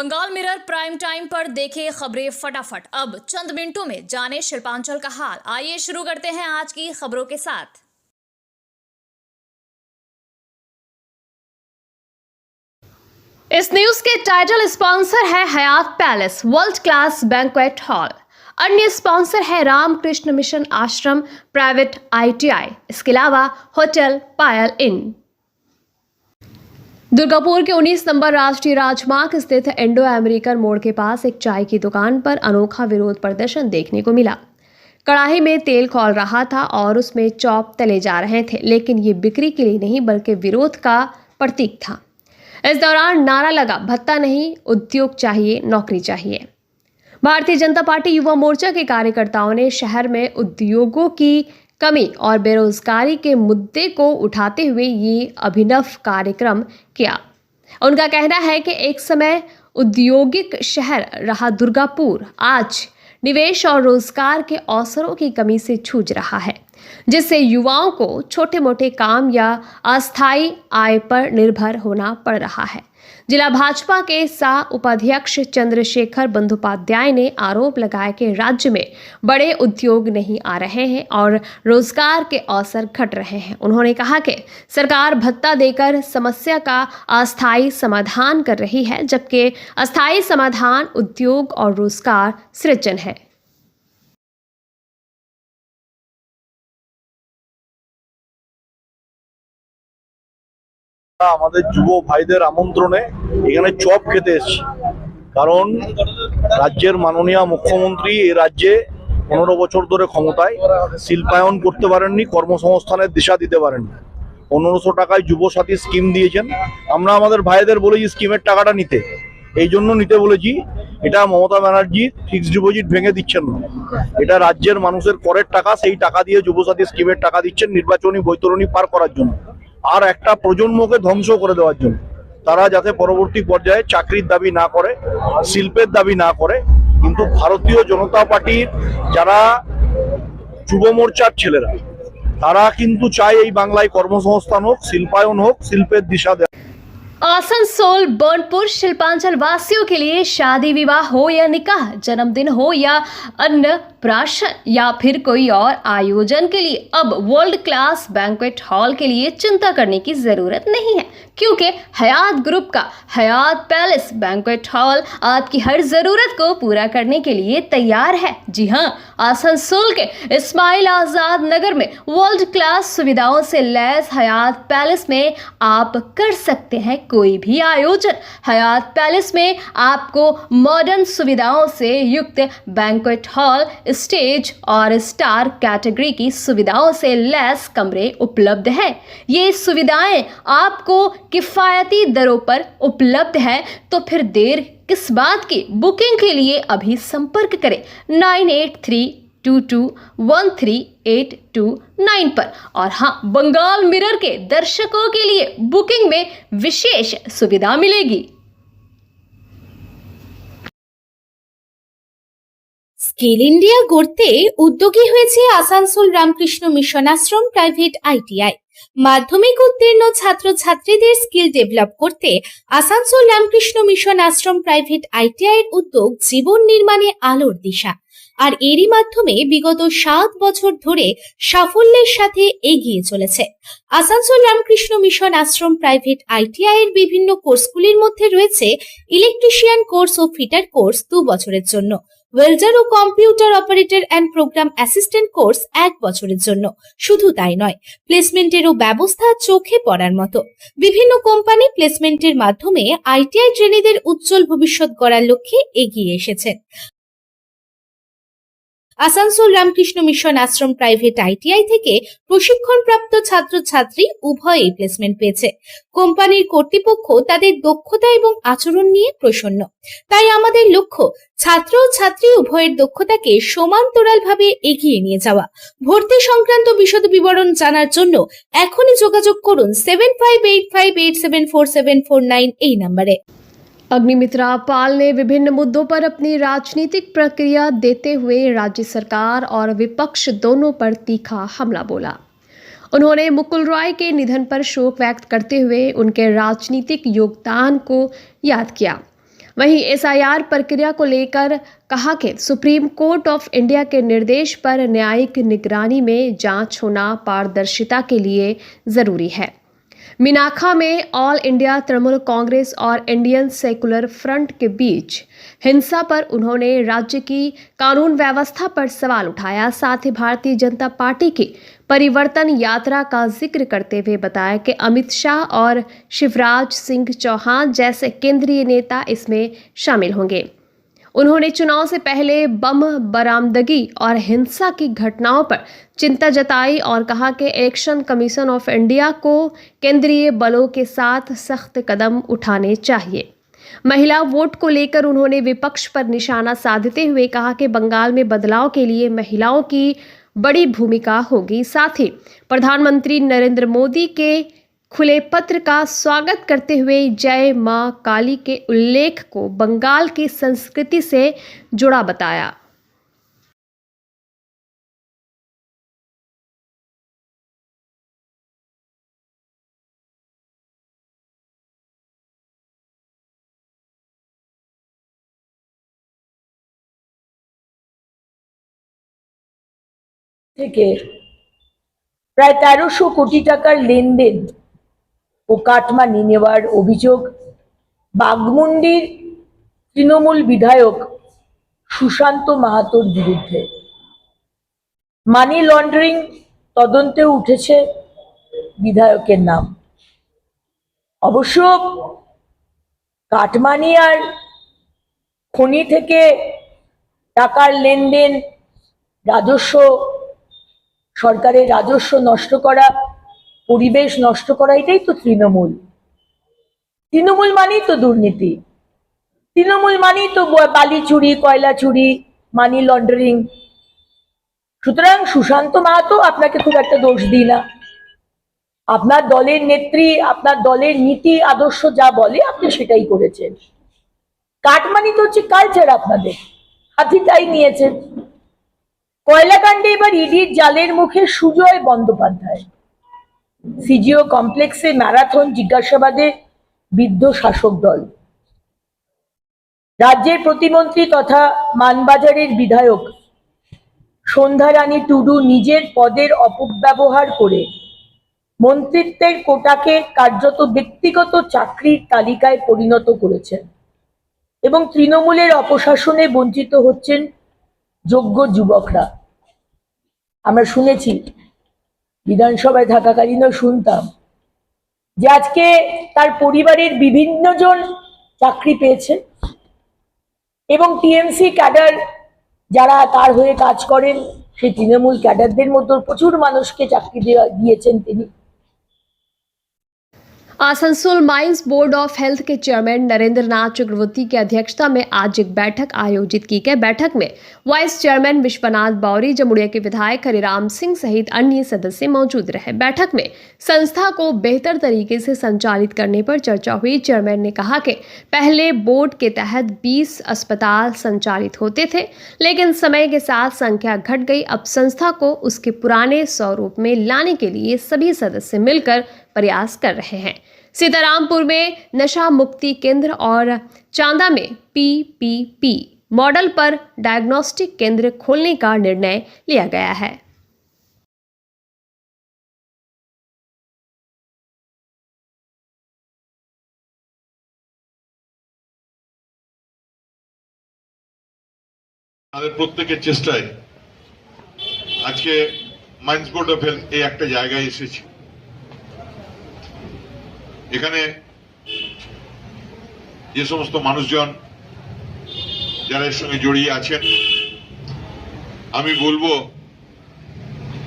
Bengal mirror prime time पर देखे खबरें फटाफट। अब चंद मिनटों में जाने शिल्पांचल का हाल। आइए शुरू करते हैं आज की खबरों के साथ। इस न्यूज के टाइटल स्पॉन्सर है Hayat palace world class banquet hall. अन्य स्पॉन्सर है Ramakrishna mission ashram private ITI। इसके अलावा होटल पायल इन। दुर्गापुर के 19 नंबर राष्ट्रीय राजमार्ग स्थित इंडो अमेरिकन मोड़ के पास एक चाय की दुकान पर अनोखा विरोध प्रदर्शन देखने को मिला। कढ़ाई में तेल खौल रहा था और उसमें चॉप तले जा रहे थे, लेकिन ये बिक्री के लिए नहीं बल्कि विरोध का प्रतीक था। इस दौरान नारा लगा, भत्ता नहीं, उद्योग चाहिए, नौकरी चाहिए। भारतीय जनता पार्टी युवा मोर्चा के कार्यकर्ताओं ने शहर में उद्योगों की कमी और बेरोजगारी के मुद्दे को उठाते हुए ये अभिनव कार्यक्रम किया। उनका कहना है कि एक समय औद्योगिक शहर रहा दुर्गापुर आज निवेश और रोजगार के अवसरों की कमी से जूझ रहा है, जिससे युवाओं को छोटे मोटे काम या अस्थायी आय पर निर्भर होना पड़ रहा है। जिला भाजपा के सह उपाध्यक्ष चंद्रशेखर बंदोपाध्याय ने आरोप लगाया कि राज्य में बड़े उद्योग नहीं आ रहे हैं और रोजगार के अवसर घट रहे हैं। उन्होंने कहा कि सरकार भत्ता देकर समस्या का अस्थायी समाधान कर रही है, जबकि अस्थायी समाधान उद्योग और रोजगार सृजन है। আমাদের যুব ভাইদের আমন্ত্রণে এখানে চপ খেতে এসেছি। কারণ রাজ্যের মাননীয় মুখ্যমন্ত্রী এই রাজ্যে 15 বছর ধরে ক্ষমতায় শিল্পায়ন করতে পারেননি, কর্মসংস্থানের দিশা দিতে পারেননি। 1500 টাকায় যুব সাথী স্কিম দিয়েছেন। আমরা আমাদের ভাইদের বলেছি স্কিমের টাকাটা নিতে, এই জন্য নিতে বলেছি। এটা মমতা ব্যানার্জি ফিক্সড ডিপোজিট ভেঙে দিচ্ছেন না, এটা রাজ্যের মানুষের করের টাকা, সেই টাকা দিয়ে যুব সাথী স্কিমের টাকা দিচ্ছেন নির্বাচনী বৈতরণী পার করার জন্য আর একটা প্রজন্মকে ধ্বংস করে দেওয়ার জন্য। তারা যাতে পরবর্তী পর্যায়ে চাকরির দাবি না করে, শিল্পের দাবি না করে। কিন্তু ভারতীয় জনতা পার্টির যারা যুব মোর্চার ছেলেরা তারা কিন্তু চায় এই বাংলায় কর্মসংস্থান হোক, শিল্পায়ন হোক, শিল্পের দিশা দেয়। आसनसोल बर्नपुर शिल्पांचल वासियों के लिए शादी विवाह हो या निकाह, जन्मदिन हो या अन्नप्राशन या फिर कोई और आयोजन के लिए अब वर्ल्ड क्लास बैंक्वेट हॉल के लिए चिंता करने की जरूरत नहीं है, क्योंकि हयात ग्रुप का हयात पैलेस बैंक्वेट हॉल आपकी हर जरूरत को पूरा करने के लिए तैयार है। जी हाँ, आसनसोल के इस्माइल आजाद नगर में वर्ल्ड क्लास सुविधाओं से लैस हयात पैलेस में आप कर सकते हैं कोई भी आयोजन। हयात पैलेस में आपको मॉडर्न सुविधाओं से युक्त बैंक्वेट हॉल, स्टेज और स्टार कैटेगरी की सुविधाओं से लैस कमरे उपलब्ध हैं। ये सुविधाएं आपको किफ़ायती दरों पर उपलब्ध है, तो फिर देर किस बात की। बुकिंग के लिए अभी संपर्क करें 9832213829 पर। और हाँ, बंगाल मिरर के दर्शकों के लिए बुकिंग में विशेष सुविधा मिलेगी। স্কিল ইন্ডিয়া গড়তে উদ্যোগী হয়েছে Asansol Ramakrishna Mission Ashram private ITI। মাধ্যমিক উত্তীর্ণ ছাত্রছাত্রীদের স্কিল ডেভেলপ করতে Asansol Ramakrishna Mission Ashram private ITI এর উদ্যোগ জীবন নির্মাণে আলোর দিশা। আর এরই মাধ্যমে বিগত 7 বছর ধরে সাফল্যের সাথে এগিয়ে চলেছে। Asansol Ramakrishna Mission Ashram private ITI এর বিভিন্ন কোর্সগুলির মধ্যে রয়েছে ইলেকট্রিশিয়ান কোর্স ও ফিটার কোর্স 2 বছরের জন্য, ওয়েল্ডার ও computer operator and program assistant course 1 বছরের জন্য। শুধু তাই নয়, প্লেসমেন্টেরও ব্যবস্থা চোখে পড়ার মতো। বিভিন্ন কোম্পানি প্লেসমেন্টের মাধ্যমে ITI ট্রেনিদের উজ্জ্বল ভবিষ্যৎ গড়ার লক্ষ্যে এগিয়ে এসেছেন। Asansol Ramakrishna Mission Ashram private ITI থেকে প্রশিক্ষণপ্রাপ্ত ছাত্রছাত্রী উভয়ই প্লেসমেন্ট পেয়েছে। কোম্পানির কর্তৃপক্ষ তাদের দক্ষতা এবং আচরণ নিয়ে প্রসন্ন। তাই আমাদের লক্ষ্য ছাত্র ও ছাত্রী উভয়ের দক্ষতাকে সমান্তরালভাবে এগিয়ে নিয়ে যাওয়া। ভর্তি সংক্রান্ত বিশদ বিবরণ জানার জন্য এখনই যোগাযোগ করুন 7585874749 এই নম্বরে। अग्निमित्रा पाल ने विभिन्न मुद्दों पर अपनी राजनीतिक प्रक्रिया देते हुए राज्य सरकार और विपक्ष दोनों पर तीखा हमला बोला। उन्होंने मुकुल रॉय के निधन पर शोक व्यक्त करते हुए उनके राजनीतिक योगदान को याद किया। वहीं एसआईआर प्रक्रिया को लेकर कहा कि सुप्रीम कोर्ट ऑफ इंडिया के निर्देश पर न्यायिक निगरानी में जांच होना पारदर्शिता के लिए जरूरी है। मीनाखा में ऑल इंडिया तृणमूल कांग्रेस और इंडियन सेकुलर फ्रंट के बीच हिंसा पर उन्होंने राज्य की कानून व्यवस्था पर सवाल उठाया। साथ ही भारतीय जनता पार्टी की परिवर्तन यात्रा का जिक्र करते हुए बताया कि अमित शाह और शिवराज सिंह चौहान जैसे केंद्रीय नेता इसमें शामिल होंगे। उन्होंने चुनाव से पहले बम बरामदगी और हिंसा की घटनाओं पर चिंता जताई और कहा कि इलेक्शन कमीशन ऑफ इंडिया को केंद्रीय बलों के साथ सख्त कदम उठाने चाहिए। महिला वोट को लेकर उन्होंने विपक्ष पर निशाना साधते हुए कहा कि बंगाल में बदलाव के लिए महिलाओं की बड़ी भूमिका होगी। साथ ही प्रधानमंत्री नरेंद्र मोदी के खुले पत्र का स्वागत करते हुए जय मां काली के उल्लेख को बंगाल की संस्कृति से जुड़ा बताया। থেকে প্রায় ১৩০০ কোটি টাকার লেনদেন ও কাটমানি নেওয়ার অভিযোগ বাঘমুন্ডির তৃণমূল বিধায়ক সুশান্ত মাহাতোর বিরুদ্ধে। মানি লন্ডারিং তদন্তে উঠেছে বিধায়কের নাম। অবশ্য কাটমানি আর খনি থেকে টাকার লেনদেন, রাজস্ব, সরকারের রাজস্ব নষ্ট করা, পরিবেশ নষ্ট করা, এটাই তো তৃণমূল। তৃণমূল মানেই তো দুর্নীতি, তৃণমূল মানেই তো বালি চুরি, কয়লা চুরি, মানি লন্ডারিং। সুতরাং সুশান্ত মাহাতো, আপনাকে খুব একটা দোষ দিই না। আপনার দলের নেত্রী, আপনার দলের নীতি আদর্শ যা বলে আপনি সেটাই করেছেন। কাটমানি তো হচ্ছে কালচার, আপনাদের হাতি তাই নিয়েছেন। কয়লাকাণ্ডে এবার ইডির জালের মুখে সুজয় বন্দ্যোপাধ্যায়। সিজিও কমপ্লেক্সে ম্যারাথন জিজ্ঞাসাবাদে বিদ্ধ শাসক দল। রাজ্যের প্রতিমন্ত্রী তথা মানবাজারের বিধায়ক সন্ধ্যা রানী টুডু নিজের পদের অপব্যবহার করে মন্ত্রিত্বের কোটাকে কার্যত ব্যক্তিগত চাকরির তালিকায় পরিণত করেছেন এবং তৃণমূলের অপশাসনে বঞ্চিত হচ্ছেন যোগ্য যুবকরা। আমরা শুনেছি, বিধানসভায় থাকাকালীনও শুনতাম যে আজকে তার পরিবারের বিভিন্ন জন চাকরি পেয়েছে এবং টিএমসি ক্যাডার যারা তার হয়ে কাজ করেন, সেই তৃণমূল ক্যাডারদের মতো প্রচুর মানুষকে চাকরি দিয়েছেন তিনি। Asansol mines board of health के चेयरमैन नरेंद्र नाथ चक्रवर्ती की अध्यक्षता में आज एक बैठक आयोजित की गई। बैठक में वाइस चेयरमैन विश्वनाथ बौरी, जमुड़िया के विधायक हरिराम सिंह सहित अन्य सदस्य मौजूद रहे। बैठक में संस्था को बेहतर तरीके से संचालित करने पर चर्चा हुई। चेयरमैन ने कहा कि पहले बोर्ड के तहत 20 अस्पताल संचालित होते थे, लेकिन समय के साथ संख्या घट गई। अब संस्था को उसके पुराने स्वरूप में लाने के लिए सभी सदस्य मिलकर प्रयास कर रहे हैं। सीतारामपुर में नशा मुक्ति केंद्र और चांदा में पीपीपी मॉडल पर डायग्नोस्टिक केंद्र खोलने का निर्णय लिया गया है। আমাদের প্রত্যেকের চেষ্টায় আজকে মাইন্স বোর্ড অফ হেলথ এই একটা জায়গায় এসেছে। এখানে যে সমস্ত মানুষজন যারা এর সঙ্গে জড়িয়ে আছেন, আমি বলবো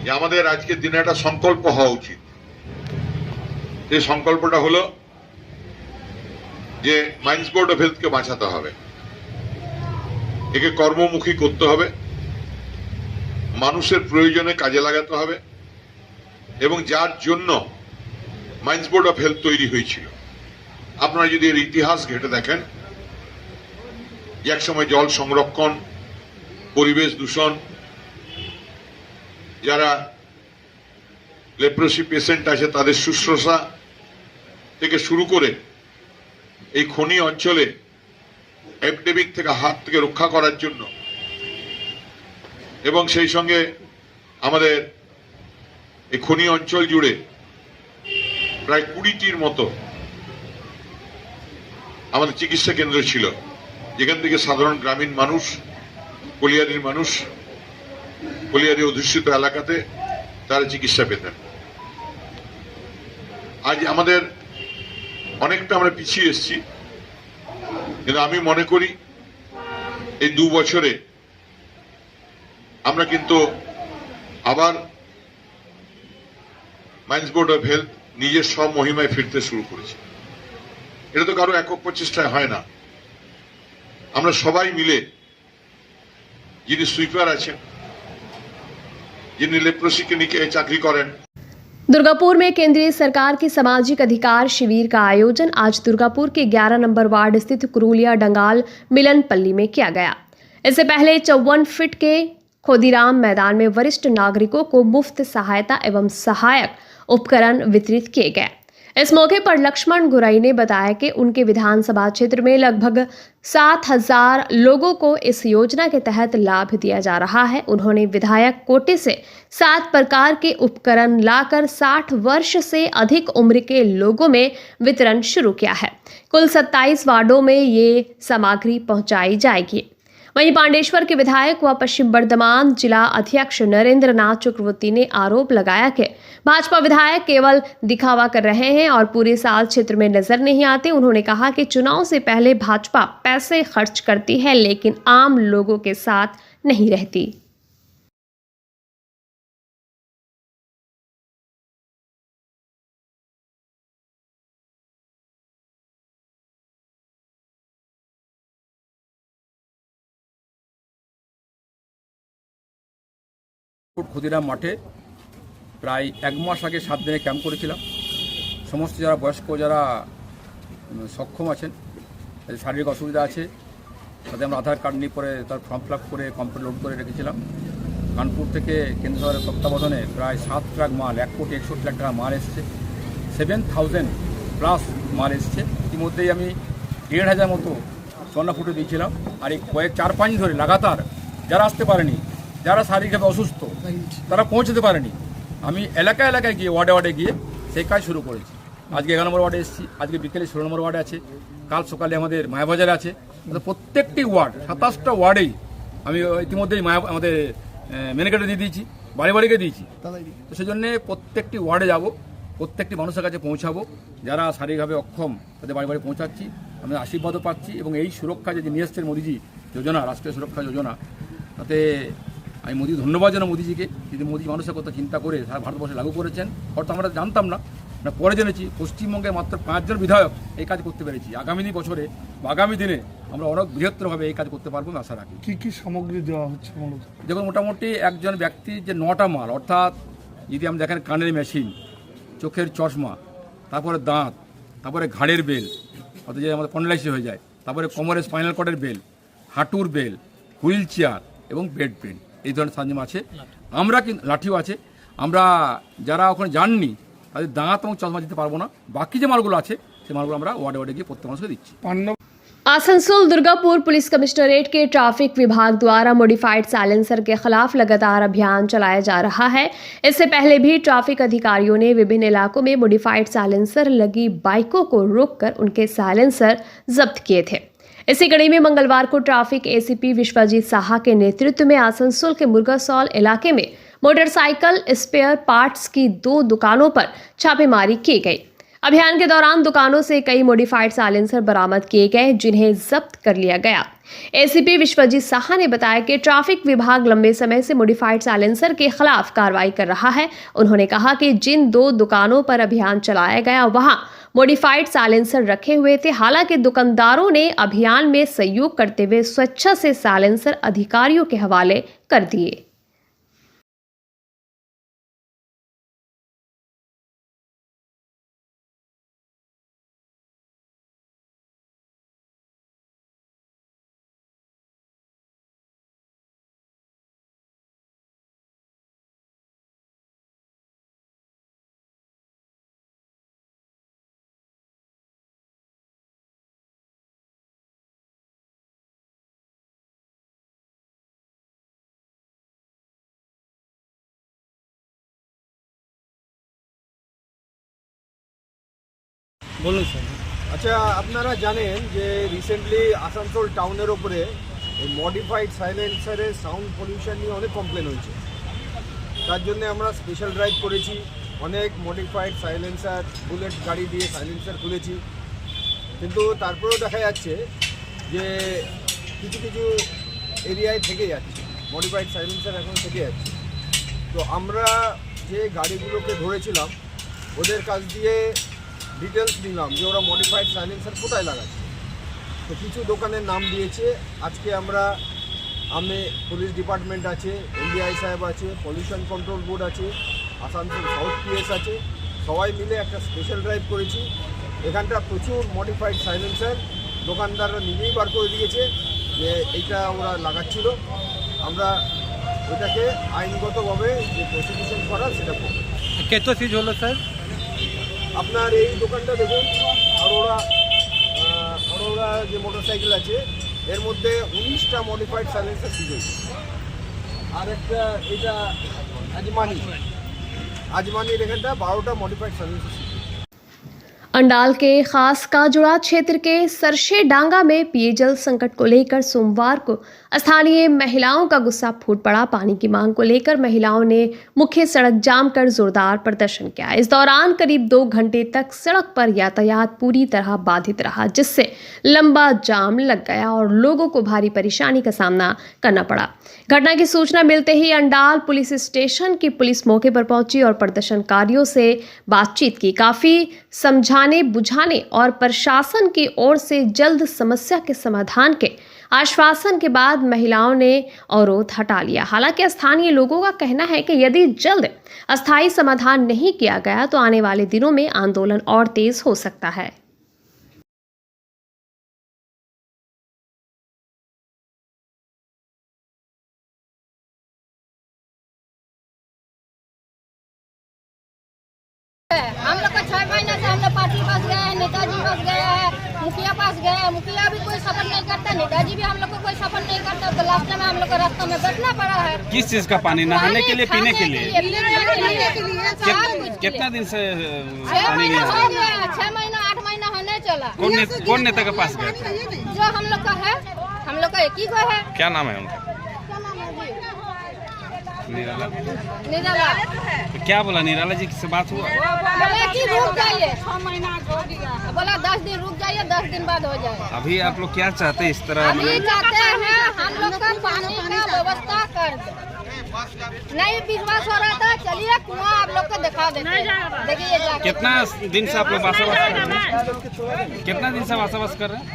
যে আমাদের আজকের দিনে একটা সংকল্প হওয়া উচিত। এই সংকল্পটা হলো যে মাইন্স বোর্ড অফ হেলথকে বাঁচাতে হবে, একে কর্মমুখী করতে হবে, মানুষের প্রয়োজনে কাজে লাগাতে হবে এবং যার জন্য মাইন্স বোর্ড অফ হেলথ তৈরি হয়েছিল। আপনারা যদি এর ইতিহাস ঘেঁটে দেখেন, একসময় জল সংরক্ষণ, পরিবেশ দূষণ, যারা লেপ্রোসি পেশেন্ট আছে তাদের শুশ্রূষা থেকে শুরু করে এই খনি অঞ্চলে এপিডেমিক থেকে হাত থেকে রক্ষা করার জন্য এবং সেই সঙ্গে আমাদের এই খনি অঞ্চল জুড়ে প্রায় 20টির মতো আমাদের চিকিৎসা কেন্দ্র ছিল, যেখান থেকে সাধারণ গ্রামীণ মানুষ, কলিয়ারির মানুষ, কলিয়ারি অধ্যুষিত এলাকাতে তারা চিকিৎসা পেতেন। আজ আমাদের অনেকটা আমরা পিছিয়ে এসেছি, কিন্তু আমি মনে করি এই 2 বছরে আমরা কিন্তু আবার মাইন্স বোর্ড অফ হেলথ নিজের সব মহিমায় ফিরতে শুরু করেছে। এটা তো কারো একক প্রচেষ্টায় হয় না, আমরা সবাই মিলে, যিনি সুইপার আছেন, যিনি लेप्रोसी क्लिनिक चाकरी करें, दुर्गापुर में केंद्रीय सरकार की सामाजिक अधिकार शिविर का आयोजन आज दुर्गापुर के 11 नंबर वार्ड स्थित कुरुलिया डंगाल मिलनपल्ली में किया गया। इससे पहले 54 फीट के खोदीराम मैदान में वरिष्ठ नागरिकों को मुफ्त सहायता एवं सहायक उपकरण वितरित किए गए। इस मौके पर लक्ष्मण गुराई ने बताया कि उनके विधानसभा क्षेत्र में लगभग 7,000 लोगों को इस योजना के तहत लाभ दिया जा रहा है। उन्होंने विधायक कोटे से 7 प्रकार के उपकरण लाकर 60 वर्ष से अधिक उम्र के लोगों में वितरण शुरू किया है। कुल 27 वार्डों में ये सामग्री पहुंचाई जाएगी। वहीं पांडेश्वर के विधायक व पश्चिम बर्धमान जिला अध्यक्ष नरेंद्र नाथ चक्रवर्ती ने आरोप लगाया कि भाजपा विधायक केवल दिखावा कर रहे हैं और पूरे साल क्षेत्र में नजर नहीं आते। उन्होंने कहा कि चुनाव से पहले भाजपा पैसे खर्च करती है लेकिन आम लोगों के साथ नहीं रहती। ক্ষুদিরাম মাঠে প্রায় 1 মাস আগে 7 দিনে ক্যাম্প করেছিলাম। সমস্ত যারা বয়স্ক, যারা সক্ষম আছেন, যাদের শারীরিক অসুবিধা আছে, তাদের আমরা আধার কার্ড নিয়ে পরে তার ফর্ম ফিল আপ করে কম্পিউটার লোড করে রেখেছিলাম। কানপুর থেকে কেন্দ্র সরকারের তত্ত্বাবধানে প্রায় 7 ট্রাক মাল, 1,61 লাখ টাকা মাল এসছে, 7,000 প্লাস মাল এসছে। ইতিমধ্যেই আমি 1,500 মতো স্বর্ণফুটে দিয়েছিলাম। আর এই কয়েক 4-5 দিন ধরে লাগাতার যারা আসতে পারেনি, যারা শারীরিকভাবে অসুস্থ, তারা পৌঁছতে পারেনি, আমি এলাকায় এলাকায় গিয়ে ওয়ার্ডে ওয়ার্ডে গিয়ে সেই কাজ শুরু করেছি। আজকে 11 নম্বর ওয়ার্ডে এসেছি, আজকে বিকেলে 16 নম্বর ওয়ার্ডে আছে, কাল সকালে আমাদের মায়াবাজারে আছে। প্রত্যেকটি ওয়ার্ড, 27টা ওয়ার্ডেই আমি ইতিমধ্যেই আমাদের ম্যানেজারে দিয়ে দিয়েছি, বাড়ি বাড়িকে দিয়েছি। তো সেই জন্যে প্রত্যেকটি ওয়ার্ডে যাব, প্রত্যেকটি মানুষের কাছে পৌঁছাবো। যারা শারীরিকভাবে অক্ষম তাদের বাড়ি বাড়ি পৌঁছাচ্ছি, আমরা আশীর্বাদও পাচ্ছি। এবং এই সুরক্ষা যে নিয়ে এসছেন মোদিজি যোজনা, রাষ্ট্রীয় সুরক্ষা যোজনা, তাতে আমি মোদি ধন্যবাদ জানাই মোদিজিকে, যদি মোদি মানুষের কথা চিন্তা করে সারা ভারতবর্ষে লাগু করেছেন। হয়তো আমরা জানতাম না, পরে জেনেছি পশ্চিমবঙ্গে মাত্র 5 জন বিধায়ক এই কাজ করতে পেরেছি। আগামী বছরে বা আগামী দিনে আমরা অনেক বৃহত্তরভাবে এই কাজ করতে পারবো আশা রাখি। কি কি সামগ্রী দেওয়া হচ্ছে মূলত? দেখুন, মোটামুটি একজন ব্যক্তির যে 9টা মাল, অর্থাৎ যদি আমি দেখেন কানের মেশিন, চোখের চশমা, তারপরে দাঁত, তারপরে ঘাড়ের বেল, অর্থাৎ যে আমাদের পন্ডলাইসি হয়ে যায়, তারপরে কোমরের স্পাইনাল কর্ডের বেল, হাঁটুর বেল, হুইল চেয়ার এবং বেড পেন, এই ধরনের সরঞ্জাম আছে। আমরা কিন্তু লাঠিও আছে। আমরা যারা ওখানে যাননি তাদের দাঁত এবং চশমা দিতে পারবো না, বাকি যে মালগুলো আছে সেই মালগুলো আমরা ওয়ার্ডে ওয়ার্ডে গিয়ে প্রত্যেক মানুষকে দিচ্ছি। आसनसोल दुर्गापुर पुलिस कमिश्नरेट के ट्रैफिक विभाग द्वारा मॉडिफाइड साइलेंसर के खिलाफ लगातार अभियान चलाया जा रहा है। इससे पहले भी ट्रैफिक अधिकारियों ने विभिन्न इलाकों में मॉडिफाइड साइलेंसर लगी बाइकों को रोककर उनके साइलेंसर जब्त किए थे। इसी कड़ी में मंगलवार को ट्रैफिक एसीपी विश्वजीत साहा के नेतृत्व में आसनसोल के मुर्गासौल इलाके में मोटरसाइकिल स्पेयर पार्ट्स की 2 दुकानों पर छापेमारी की गई। अभियान के दौरान दुकानों से कई मॉडिफाइड साइलेंसर बरामद किए गए, जिन्हें जब्त कर लिया गया। एसीपी विश्वजीत साहा ने बताया कि ट्रैफिक विभाग लंबे समय से मॉडिफाइड साइलेंसर के खिलाफ कार्रवाई कर रहा है। उन्होंने कहा कि जिन 2 दुकानों पर अभियान चलाया गया वहां मॉडिफाइड साइलेंसर रखे हुए थे। हालांकि दुकानदारों ने अभियान में सहयोग करते हुए स्वेच्छा से साइलेंसर अधिकारियों के हवाले कर दिए। বলুন স্যার। আচ্ছা, আপনারা জানেন যে রিসেন্টলি আসানসোল টাউনের ওপরে এই মডিফাইড সাইলেন্সারের সাউন্ড পলিউশন নিয়ে অনেক কমপ্লেন হয়েছে। তার জন্য আমরা স্পেশাল ড্রাইভ করেছি, অনেক মডিফাইড সাইলেন্সার, বুলেট গাড়ি দিয়ে সাইলেন্সার খুলেছি, কিন্তু তারপরেও দেখা যাচ্ছে যে কিছু কিছু এরিয়ায় থেকে যাচ্ছে, মডিফাইড সাইলেন্সার এখন থেকে যাচ্ছে। তো আমরা যে গাড়িগুলোকে ধরেছিলাম ওদের কাছ দিয়ে ডিটেলস নিলাম যে ওরা মডিফাইড সাইলেন্সার কোথায় লাগাচ্ছে। তো কিছু দোকানের নাম দিয়েছে। আজকে আমরা পুলিশ ডিপার্টমেন্ট আছে, এলডিআই সাহেব আছে, পলিউশন কন্ট্রোল বোর্ড আছে, আসানসোল সাউথ পিএস আছে, সবাই মিলে একটা স্পেশাল ড্রাইভ করেছি। এখানটা প্রচুর মডিফাইড সাইলেন্সার দোকানদাররা নিজেই বার করে দিয়েছে যে এইটা ওরা লাগাচ্ছিল। আমরা এটাকে আইনগতভাবে যে প্রসিকিউশন করার সেটা করব। কত সিজ হলো স্যার? আপনার এই দোকানটা দেখুন, আরোরা যে মোটরসাইকেল আছে এর মধ্যে 19টা মডিফাইড সাইলেন্সার সিজ হয়েছে। আর একটা এটা আজমানির এখানটা 12টা মডিফাইড साइलेंसर सीज। अंडाल के खास काजुड़ा क्षेत्र के सरशे डांगा में पेयजल संकट को लेकर सोमवार को स्थानीय महिलाओं का गुस्सा फूट पड़ा। पानी की मांग को लेकर महिलाओं ने मुख्य सड़क जाम कर जोरदार प्रदर्शन किया। इस दौरान करीब 2 घंटे तक सड़क पर यातायात पूरी तरह बाधित रहा, जिससे लंबा जाम लग गया और लोगों को भारी परेशानी का सामना करना पड़ा। घटना की सूचना मिलते ही अंडाल पुलिस स्टेशन की पुलिस मौके पर पहुंची और प्रदर्शनकारियों से बातचीत की। काफी समझाने बुझाने और प्रशासन की ओर से जल्द समस्या के समाधान के आश्वासन के बाद महिलाओं ने अवरोध हटा लिया। हालांकि स्थानीय लोगों का कहना है कि यदि जल्द अस्थायी समाधान नहीं किया गया तो आने वाले दिनों में आंदोलन और तेज हो सकता है। हम लोग का 6 महीने से हम लोग पार्टी पास गए हैं, नेताजी पास गए हैं, मुखिया पास गए हैं, मुखिया भी कोई सफर नहीं करता, नेताजी भी हम लोग को कोई सफर नहीं करता। तो लास्ट में हम लोग को रास्ते में बैठना पड़ा है। किस चीज का पानी? नहाने के लिए, पीने के लिए? कितना दिन से 6 महीना हो गया, 6 महीना 8 महीना होने चला। कौन नेता के पास गए थे? जो हम लोग का है, हम लोग का एक ही को है। क्या नाम है उनका? क्या नाम है जी? निराला। निराला। तो क्या बोला निराला जी से बात हुआ? बोला कि रुक जाइए, 6 महीना हो गया। बोला 10 दिन रुक जाइए, 10 दिन बाद हो जाए। अभी आप लोग क्या चाहते हैं इस तरह? अभी चाहते हैं हम लोग का पानी का व्यवस्था कर दो। नहीं विश्वास हो रहा था, चलिए कुआं आप लोग को दिखा देते हैं। देखिए जाके। कितना दिन से आप लोग बसवास कर रहे हैं? कितना दिन से बसवास कर रहे हैं?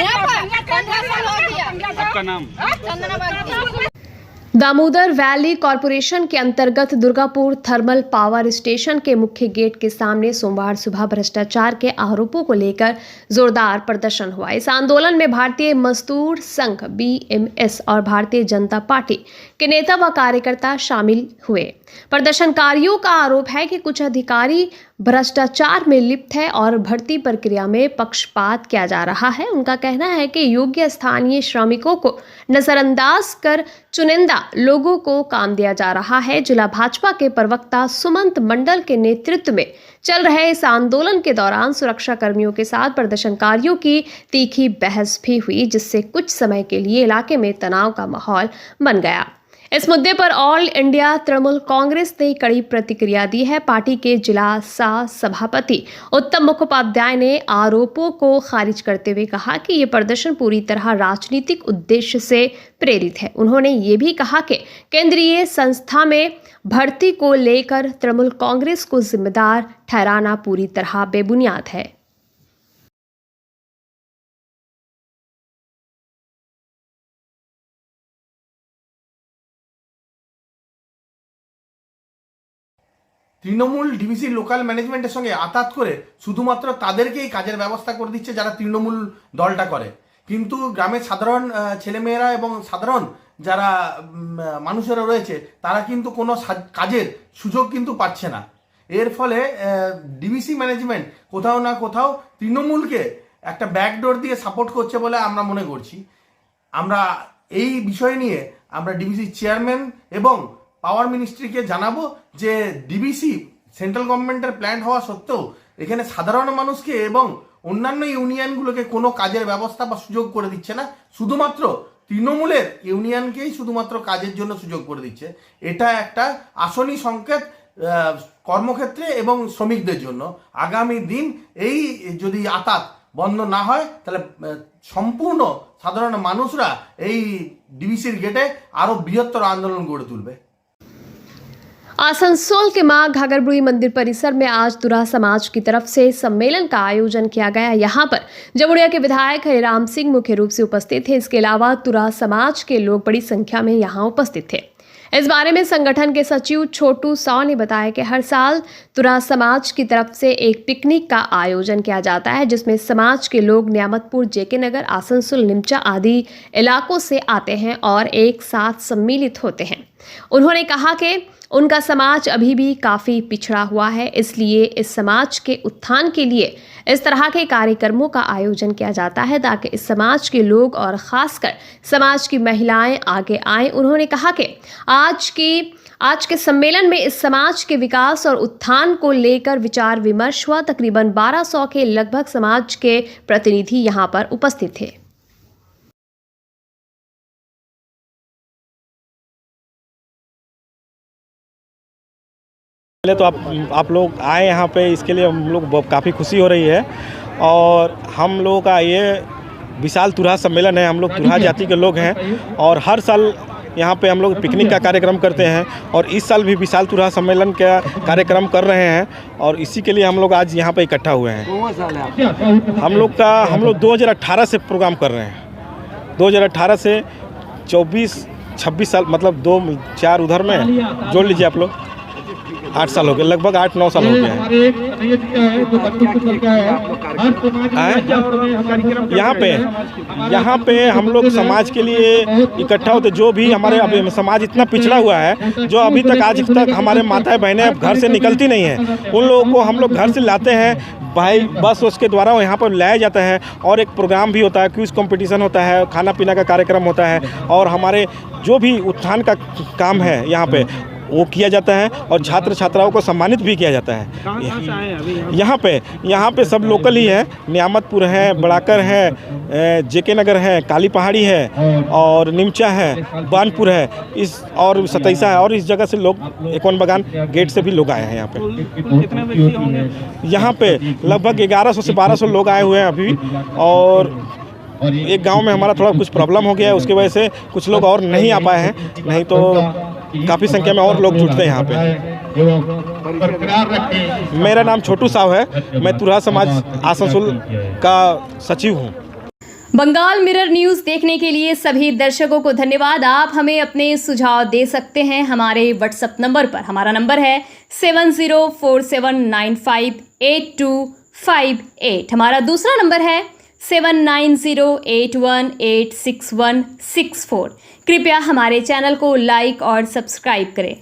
यहाँ पर 15 साल हो गया। आपका नाम? चंदना बागी। दामोदर वैली कॉरपोरेशन के अंतर्गत दुर्गापुर थर्मल पावर स्टेशन के मुख्य गेट के सामने सोमवार सुबह भ्रष्टाचार के आरोपों को लेकर जोरदार प्रदर्शन हुआ। इस आंदोलन में भारतीय मजदूर संघ BMS और भारतीय जनता पार्टी के नेता व कार्यकर्ता शामिल हुए। प्रदर्शनकारियों का आरोप है कि कुछ अधिकारी भ्रष्टाचार में लिप्त है और भर्ती प्रक्रिया में पक्षपात किया जा रहा है। उनका कहना है कि योग्य स्थानीय श्रमिकों को नजरअंदाज कर चुनिंदा लोगों को काम दिया जा रहा है। जिला भाजपा के प्रवक्ता सुमंत मंडल के नेतृत्व में चल रहे इस आंदोलन के दौरान सुरक्षा कर्मियों के साथ प्रदर्शनकारियों की तीखी बहस भी हुई, जिससे कुछ समय के लिए इलाके में तनाव का माहौल बन गया। इस मुद्दे पर ऑल इंडिया तृणमूल कांग्रेस ने कड़ी प्रतिक्रिया दी है। पार्टी के जिला सभापति उत्तम मुखोपाध्याय ने आरोपों को खारिज करते हुए कहा कि ये प्रदर्शन पूरी तरह राजनीतिक उद्देश्य से प्रेरित है। उन्होंने ये भी कहा कि केंद्रीय संस्था में भर्ती को लेकर तृणमूल कांग्रेस को जिम्मेदार ठहराना पूरी तरह बेबुनियाद है। তৃণমূল ডিভিসি লোকাল ম্যানেজমেন্টের সঙ্গে আতাত করে শুধুমাত্র তাদেরকেই কাজের ব্যবস্থা করে দিচ্ছে যারা তৃণমূল দলটা করে, কিন্তু গ্রামের সাধারণ ছেলেমেয়েরা এবং সাধারণ যারা মানুষেরা রয়েছে তারা কিন্তু কোনো কাজের সুযোগ কিন্তু পাচ্ছে না। এর ফলে ডিভিসি ম্যানেজমেন্ট কোথাও না কোথাও তৃণমূলকে একটা ব্যাকডোর দিয়ে সাপোর্ট করছে বলে আমরা মনে করছি। আমরা এই বিষয় নিয়ে আমরা ডিভিসি চেয়ারম্যান এবং পাওয়ার মিনিস্ট্রিকে জানাবো যে ডিভিসি সেন্ট্রাল গভর্নমেন্টের প্ল্যান হওয়া সত্ত্বেও এখানে সাধারণ মানুষকে এবং অন্যান্য ইউনিয়নগুলোকে কোনো কাজের ব্যবস্থা বা সুযোগ করে দিচ্ছে না, শুধুমাত্র তৃণমূলের ইউনিয়নকেই শুধুমাত্র কাজের জন্য সুযোগ করে দিচ্ছে। এটা একটা আসনি সংকেত কর্মক্ষেত্রে এবং শ্রমিকদের জন্য। আগামী দিন এই যদি আতাত বন্ধ না হয় তাহলে সম্পূর্ণ সাধারণ মানুষরা এই ডিবিসির গেটে আরো বৃহত্তর আন্দোলন গড়ে তুলবে। आसनसोल के मां घाघरबुढ़ी मंदिर परिसर में आज तुरा समाज की तरफ से सम्मेलन का आयोजन किया गया। यहाँ पर जमुड़िया के विधायक हरिराम सिंह मुख्य रूप से उपस्थित थे। इसके अलावा तुरा समाज के लोग बड़ी संख्या में यहाँ उपस्थित थे। इस बारे में संगठन के सचिव छोटू साव ने बताया कि हर साल तुरा समाज की तरफ से एक पिकनिक का आयोजन किया जाता है, जिसमें समाज के लोग नियामतपुर, जेके नगर, आसनसोल, निमचा आदि इलाकों से आते हैं और एक साथ सम्मिलित होते हैं। उन्होंने कहा कि उनका समाज अभी भी काफ़ी पिछड़ा हुआ है, इसलिए इस समाज के उत्थान के लिए इस तरह के कार्यक्रमों का आयोजन किया जाता है ताकि इस समाज के लोग और ख़ासकर समाज की महिलाएं आगे आएं। उन्होंने कहा कि आज के सम्मेलन में इस समाज के विकास और उत्थान को लेकर विचार विमर्श हुआ। तकरीबन 1200 के लगभग समाज के प्रतिनिधि यहाँ पर उपस्थित थे। पहले तो आप लोग आए यहाँ पे, इसके लिए हम लोग काफ़ी खुशी हो रही है। और हम लोगों का ये विशाल तुरहा सम्मेलन है। हम लोग तुरहा जाति के लोग हैं और हर साल यहाँ पे हम लोग पिकनिक का कार्यक्रम करते हैं और इस साल भी विशाल तुरहा सम्मेलन का कार्यक्रम कर रहे हैं और इसी के लिए हम लोग आज यहाँ पे इकट्ठा हुए हैं। हम लोग 2018 से प्रोग्राम कर रहे हैं। 2018 से 24-26 साल, मतलब 2-4 उधर में जोड़ लीजिए आप लोग, 8 साल हो गए, लगभग 8-9 साल हो गए हैं। यहाँ पे हम लोग समाज के लिए इकट्ठा होते। जो भी हमारे अभी समाज इतना पिछड़ा हुआ है, जो अभी तक आज तक हमारे माताएं बहनें घर से निकलती नहीं हैं, उन लोगों को हम लोग घर से लाते हैं भाई, बस उसके द्वारा यहाँ पर लाया जाता है और एक प्रोग्राम भी होता है, क्विज कंपटीशन होता है, खाना पीना का कार्यक्रम होता है और हमारे जो भी उत्थान का काम है यहाँ पे वो किया जाता है और छात्र छात्राओं को सम्मानित भी किया जाता है। यहाँ पे सब लोकल ही है। नियामतपुर है, बड़ाकर है, जेके नगर है, काली पहाड़ी है और निमचा है, बानपुर है, इस और सतैसा है और इस जगह से लोग एकवन बगान गेट से भी लोग आए हैं यहाँ पे। यहाँ पे लगभग 1100 से 1200 लोग आए हुए हैं अभी। और एक गांव में हमारा थोड़ा कुछ प्रॉब्लम हो गया है, उसकी वजह से कुछ लोग और नहीं आ पाए हैं, नहीं तो काफ़ी संख्या में और लोग जुटते हैं यहाँ पे। मेरा नाम छोटू साव है, मैं तुरहा समाज आसनसोल का सचिव हूँ। बंगाल मिरर न्यूज़ देखने के लिए सभी दर्शकों को धन्यवाद। आप हमें अपने सुझाव दे सकते हैं हमारे व्हाट्सएप नंबर पर। हमारा नंबर है 7047958258। हमारा दूसरा नंबर है 7908186164। कृपया हमारे चैनल को लाइक और सब्सक्राइब करें।